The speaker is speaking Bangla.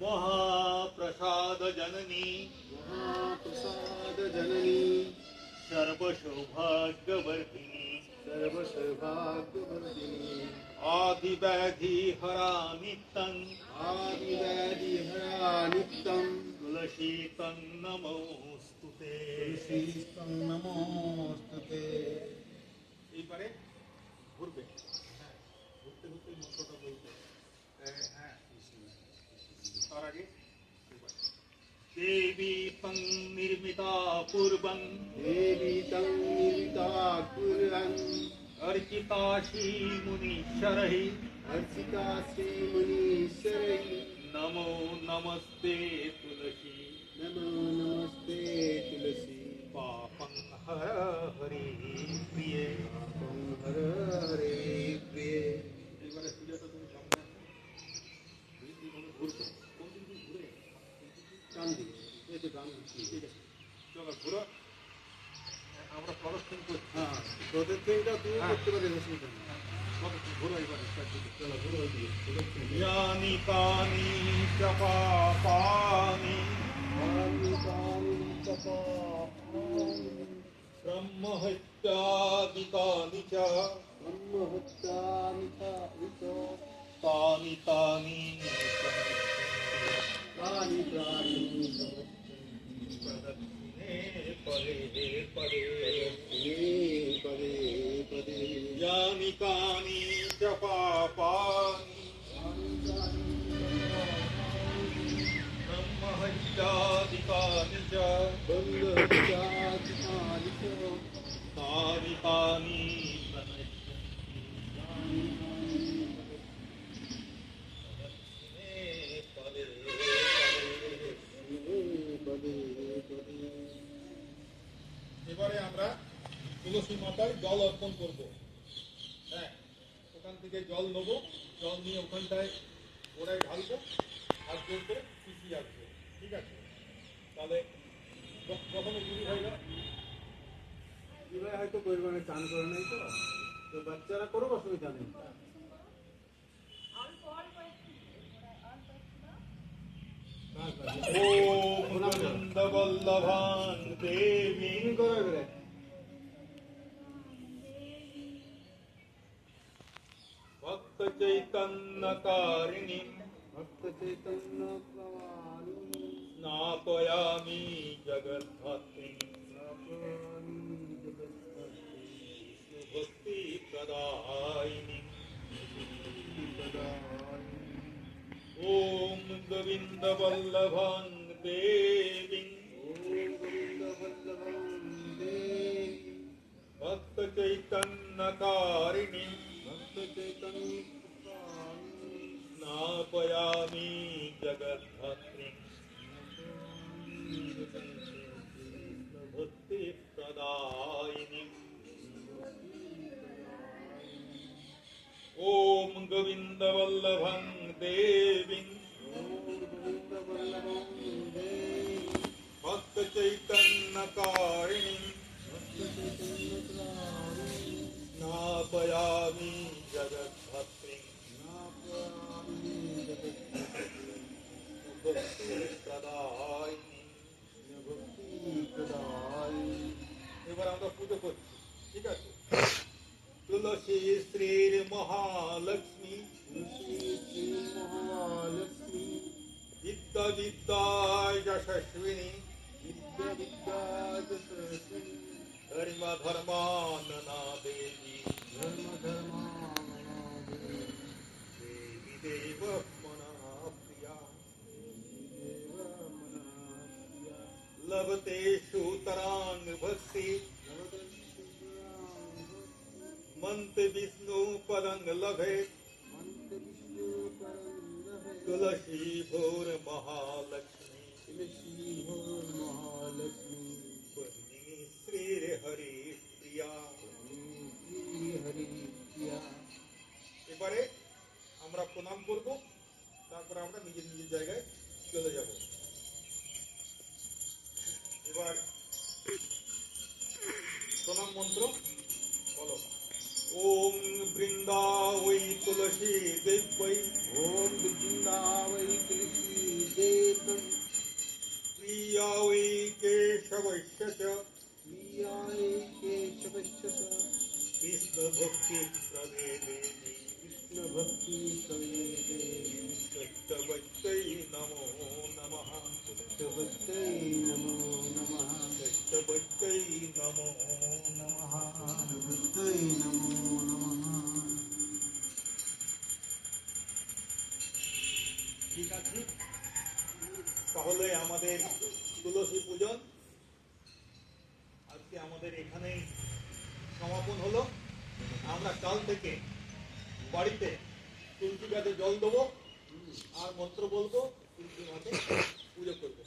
महाप्रसाद जननी सर्वसौभाग्यवर्धिनी आदिव्याधि हरा नित्यं तुलसी तं नमोस्तुते এইবারে ঘুরবে ঘুরতে ঘুরতে মন্ত্রটা বলতে তার আগে देवी तं निर्मिता पूर्वं अर्चिता श्रीमुनीश्वरैः नमो नमस्ते तुलसी पापं हर हरे प्रिये এবারে পূজাটা তুমি সামনে ঘুরবে কোন দিন ঘুরে ডান দিকে এই তো ডান দিকে ঠিক আছে চলো ঘুরো আমরা প্রদক্ষিণ করছি হ্যাঁ প্রদক্ষিণটা তুমি করতে পারবে অসুবিধা নেই ঘুরো এবার চলো ঘুরো ওইদিকে यानि कानि च पापानि ब्रह्महत्यादिकानि च तानि तानि प्रदक्षिणे परे परे यानि कानि च पापानि ब्रह्महत्यादिकानि च तानि तानि এবারে আমরা তুলসী মাতার জল অর্পণ করব। হ্যাঁ, ওখান থেকে জল নেবো, জল নিয়ে ওখানটায় গোড়ায় ঢালবো, হাত জোর করে পিছিয়ে আসবো। ঠিক আছে, তাহলে প্রথমে গুরু ভাইরা হয়তো পরিমাণে চান করে নাই, তো বাচ্চারা করুক, অসুবিধা নেই। ओम गोविंद वल्लभान देवी भक्त चैतन्यकारिणी स्नापयामि जगद्धात्री भक्ति प्रदायिनी ओम गोविंद वल्लभान देवी भक्त चैतन्यकारिणी स्नापयामि जगद्धात्री भक्ति प्रदायिनी ओम गोविंद वल्लभं देवी भक्त चैतन्यकारिणी स्नापयामि जगद्धात्री भक्ति प्रदायिनी। এবার আমরা পুজো করছি, ঠিক আছে। तुलसी श्री महालक्ष्मी विद्या विद्या यशस्विनी धर्म धर्मानना देवी देवी देव मना प्रिया लभते सुतरांग भक्ति मंत विष्णु पदंग लभे तुलसी भोर महालक्ष्मी श्री हरि प्रिया। এবারে আমরা প্রণাম করব, তারপরে আমরা নিজের নিজের জায়গায় চলে যাব। এবার প্রণাম মন্ত্র বলো। ओम वृंदावै तुलसी देवै ओम वृंदावै तुलसी ভক্তি প্রভেদে কৃষ্ণ ভক্তি প্রভেদে সত্যবত্যৈ নমো নমঃ সত্যবত্যৈ নমো নমঃ সত্যবত্যৈ নমো নমঃ সত্যবত্যৈ নমো নমঃ। ঠিক আছে, তাহলে আমাদের তুলসী পূজন আজকে আমাদের এখানেই সমাপন হলো। আমরা কাল থেকে বাড়িতে তুলসী গাছে জল দেবো আর মন্ত্র বলবো, তুলসী মাকে পুজো করবো।